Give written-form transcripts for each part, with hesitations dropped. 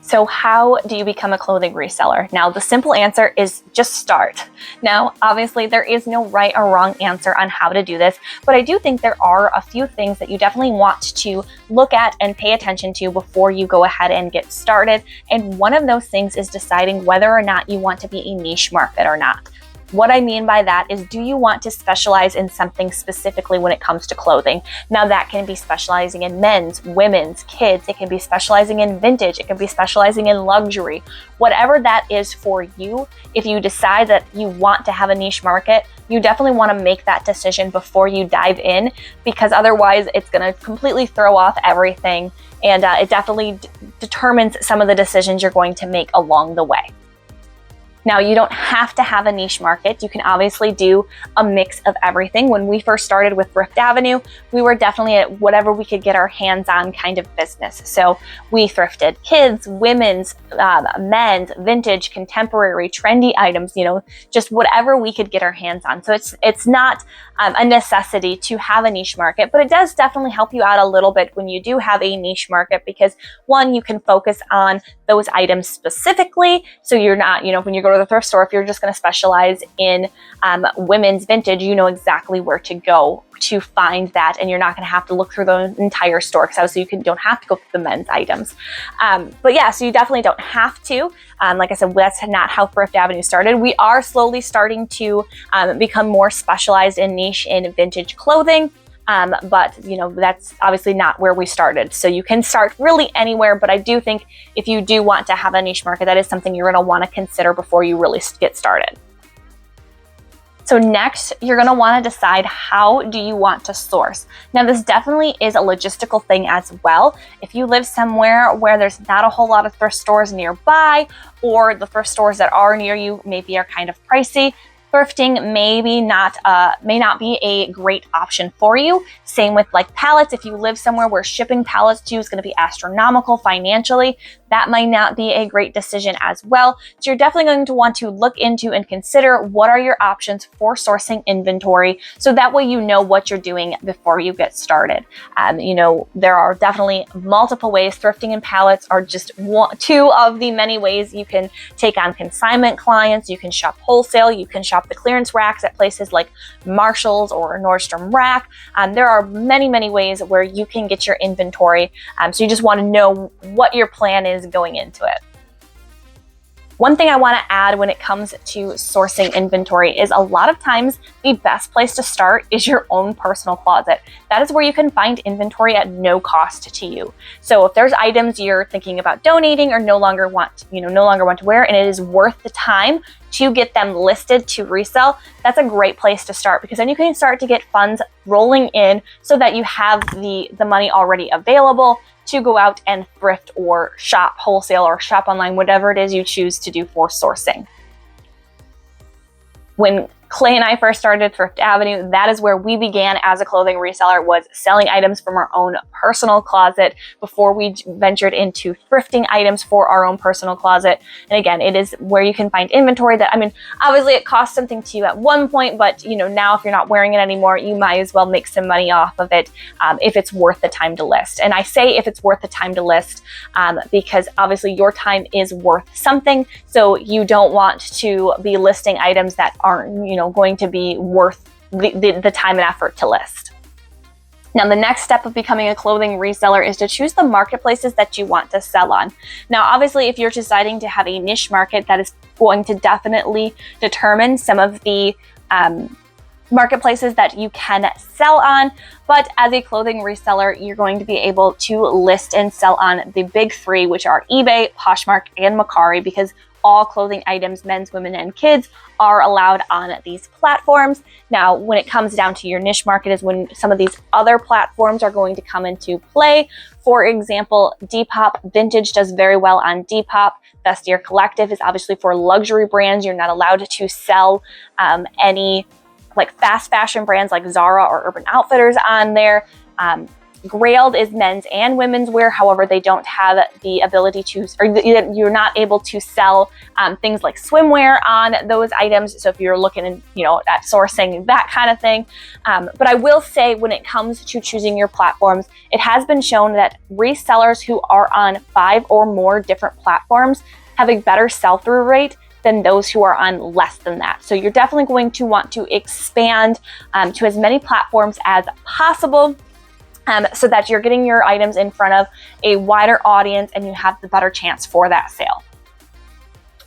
So how do you become a clothing reseller? Now, the simple answer is just start. Now, obviously, there is no right or wrong answer on how to do this, but I do think there are a few things that you definitely want to look at and pay attention to before you go ahead and get started. And one of those things is deciding whether or not you want to be a niche market or not. What I mean by that is, do you want to specialize in something specifically when it comes to clothing? Now, that can be specializing in men's, women's, kids. It can be specializing in vintage. It can be specializing in luxury. Whatever that is for you, if you decide that you want to have a niche market, you definitely want to make that decision before you dive in, because otherwise it's going to completely throw off everything, and it definitely determines some of the decisions you're going to make along the way. Now, you don't have to have a niche market. You can obviously do a mix of everything. When we first started with Thrift Avenue, we were definitely at whatever we could get our hands on kind of business. So we thrifted kids, women's, men's, vintage, contemporary, trendy items, just whatever we could get our hands on. So it's not a necessity to have a niche market, but it does definitely help you out a little bit when you do have a niche market, because one, you can focus on those items specifically. So you're not, when you go to the thrift store, if you're just going to specialize in women's vintage, you know exactly where to go to find that, and you're not going to have to look through the entire store, because obviously you don't have to go through the men's items. But yeah, so you definitely don't have to. Like I said, that's not how Thrift Avenue started. We are slowly starting to become more specialized in niche in vintage clothing. But that's obviously not where we started. So you can start really anywhere, but I do think if you do want to have a niche market, that is something you're going to want to consider before you really get started. So next, you're going to want to decide, how do you want to source? Now, this definitely is a logistical thing as well. If you live somewhere where there's not a whole lot of thrift stores nearby, or the thrift stores that are near you maybe are kind of pricey, thrifting may not be a great option for you. Same with like pallets. If you live somewhere where shipping pallets to you is going to be astronomical financially, that might not be a great decision as well. So you're definitely going to want to look into and consider what are your options for sourcing inventory, so that way you know what you're doing before you get started. There are definitely multiple ways. Thrifting and pallets are just two of the many ways you can take on consignment clients. You can shop wholesale. You can shop the clearance racks at places like Marshall's or Nordstrom Rack. There are many, many ways where you can get your inventory. So you just want to know what your plan is going into it. One thing I want to add when it comes to sourcing inventory is, a lot of times the best place to start is your own personal closet. That is where you can find inventory at no cost to you. So if there's items you're thinking about donating or no longer want to wear, and it is worth the time to get them listed to resell, that's a great place to start, because then you can start to get funds rolling in so that you have the money already available to go out and thrift or shop wholesale or shop online, whatever it is you choose to do for sourcing. When Clay and I first started Thrift Avenue, that is where we began as a clothing reseller, was selling items from our own personal closet before we ventured into thrifting items for our own personal closet. And again, it is where you can find inventory that, obviously it costs something to you at one point, but now if you're not wearing it anymore, you might as well make some money off of it if it's worth the time to list. And I say if it's worth the time to list because obviously your time is worth something. So you don't want to be listing items that aren't, going to be worth the time and effort to list. Now, the next step of becoming a clothing reseller is to choose the marketplaces that you want to sell on. Now, obviously, if you're deciding to have a niche market, that is going to definitely determine some of the marketplaces that you can sell on. But as a clothing reseller, you're going to be able to list and sell on the big three, which are eBay, Poshmark, and Mercari, because all clothing items, men's, women, and kids, are allowed on these platforms. Now, when it comes down to your niche market is when some of these other platforms are going to come into play. For example, Depop Vintage does very well on Depop. Vestiaire Collective is obviously for luxury brands. You're not allowed to sell any like fast fashion brands like Zara or Urban Outfitters on there. Grailed is men's and women's wear. However, they don't have the ability to, or you're not able to sell things like swimwear on those items. So if you're looking, at sourcing that kind of thing. But I will say, when it comes to choosing your platforms, it has been shown that resellers who are on 5 or more different platforms have a better sell-through rate than those who are on less than that. So you're definitely going to want to expand to as many platforms as possible, so that you're getting your items in front of a wider audience and you have the better chance for that sale.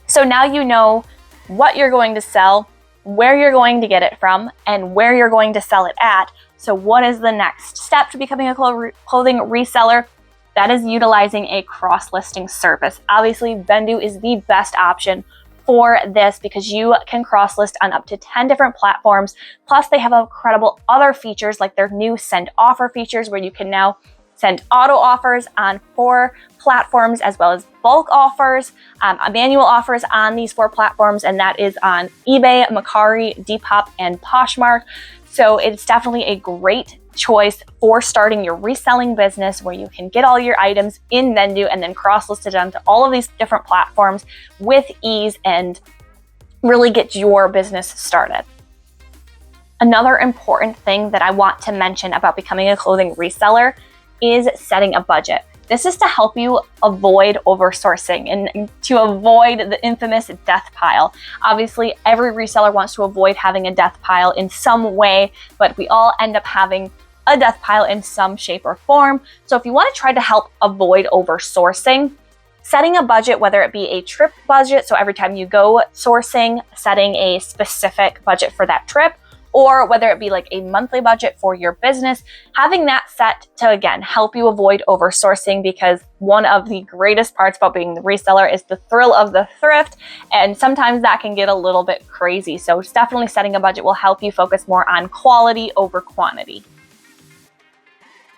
So now you know what you're going to sell, where you're going to get it from, and where you're going to sell it at. So what is the next step to becoming a clothing reseller? That is utilizing a cross-listing service. Obviously, Vendoo is the best option for this because you can cross-list on up to 10 different platforms. Plus, they have incredible other features like their new send offer features, where you can now send auto offers on 4 platforms, as well as bulk offers, manual offers on these 4 platforms, and that is on eBay, Mercari, Depop, and Poshmark. So it's definitely a great choice for starting your reselling business, where you can get all your items in Vendoo and then cross-list it onto all of these different platforms with ease and really get your business started. Another important thing that I want to mention about becoming a clothing reseller is setting a budget. This is to help you avoid oversourcing and to avoid the infamous death pile. Obviously, every reseller wants to avoid having a death pile in some way, but we all end up having a death pile in some shape or form. So if you want to try to help avoid oversourcing, setting a budget, whether it be a trip budget, so every time you go sourcing, setting a specific budget for that trip, or whether it be like a monthly budget for your business, having that set to, again, help you avoid oversourcing, because one of the greatest parts about being the reseller is the thrill of the thrift, and sometimes that can get a little bit crazy. So definitely setting a budget will help you focus more on quality over quantity.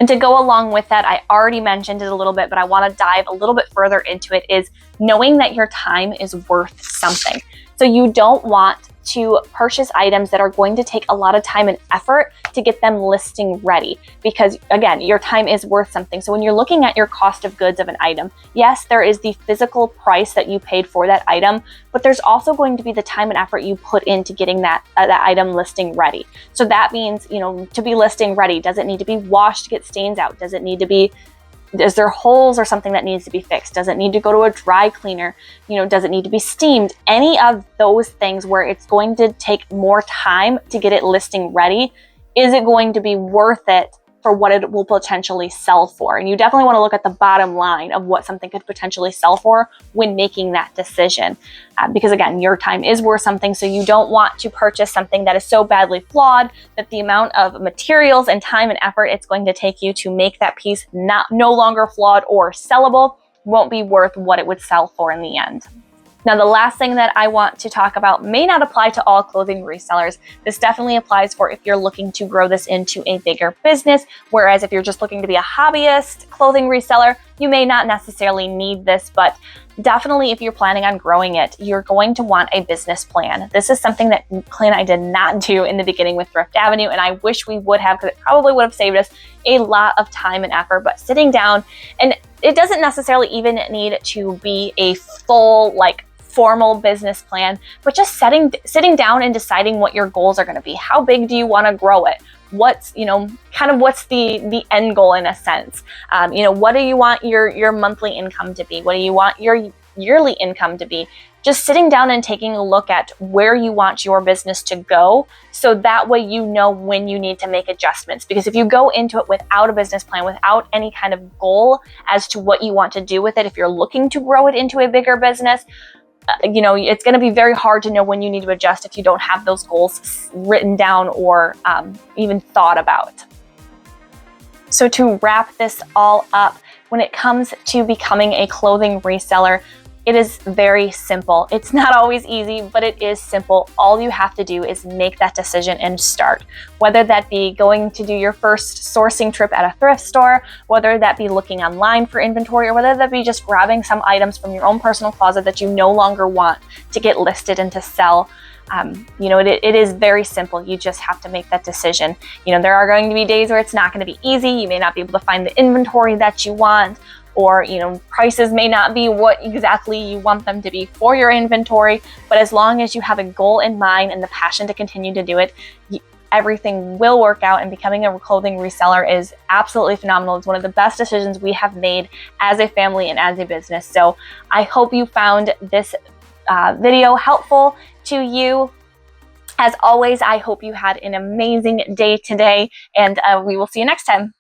And to go along with that, I already mentioned it a little bit, but I want to dive a little bit further into it, is knowing that your time is worth something. So you don't want to purchase items that are going to take a lot of time and effort to get them listing ready, because again, your time is worth something. So when you're looking at your cost of goods of an item, yes, there is the physical price that you paid for that item, but there's also going to be the time and effort you put into getting that item listing ready. So that means, to be listing ready, does it need to be washed to get stains out? Is there holes or something that needs to be fixed? Does it need to go to a dry cleaner? Does it need to be steamed? Any of those things where it's going to take more time to get it listing ready, is it going to be worth it for what it will potentially sell for? And you definitely want to look at the bottom line of what something could potentially sell for when making that decision. Because again, your time is worth something, so you don't want to purchase something that is so badly flawed that the amount of materials and time and effort it's going to take you to make that piece no longer flawed or sellable won't be worth what it would sell for in the end. Now, the last thing that I want to talk about may not apply to all clothing resellers. This definitely applies for if you're looking to grow this into a bigger business, whereas if you're just looking to be a hobbyist clothing reseller, you may not necessarily need this, but definitely if you're planning on growing it, you're going to want a business plan. This is something that Clay and I did not do in the beginning with Thrift Avenue, and I wish we would have, because it probably would have saved us a lot of time and effort. But sitting down, and it doesn't necessarily even need to be a full, formal business plan, but just sitting down and deciding what your goals are going to be. How big do you want to grow it? What's the end goal in a sense? What do you want your monthly income to be? What do you want your yearly income to be? Just sitting down and taking a look at where you want your business to go, so that way you know when you need to make adjustments. Because if you go into it without a business plan, without any kind of goal as to what you want to do with it, if you're looking to grow it into a bigger business, it's going to be very hard to know when you need to adjust if you don't have those goals written down or even thought about. So to wrap this all up, when it comes to becoming a clothing reseller, it is very simple. It's not always easy, but it is simple. All you have to do is make that decision and start. Whether that be going to do your first sourcing trip at a thrift store, whether that be looking online for inventory, or whether that be just grabbing some items from your own personal closet that you no longer want to get listed and to sell. You know, it is very simple. You just have to make that decision. You know, there are going to be days where it's not going to be easy. You may not be able to find the inventory that you want, or, you know, prices may not be what exactly you want them to be for your inventory. But as long as you have a goal in mind and the passion to continue to do it, everything will work out, and becoming a clothing reseller is absolutely phenomenal. It's one of the best decisions we have made as a family and as a business. So I hope you found this video helpful to you. As always, I hope you had an amazing day today, and we will see you next time.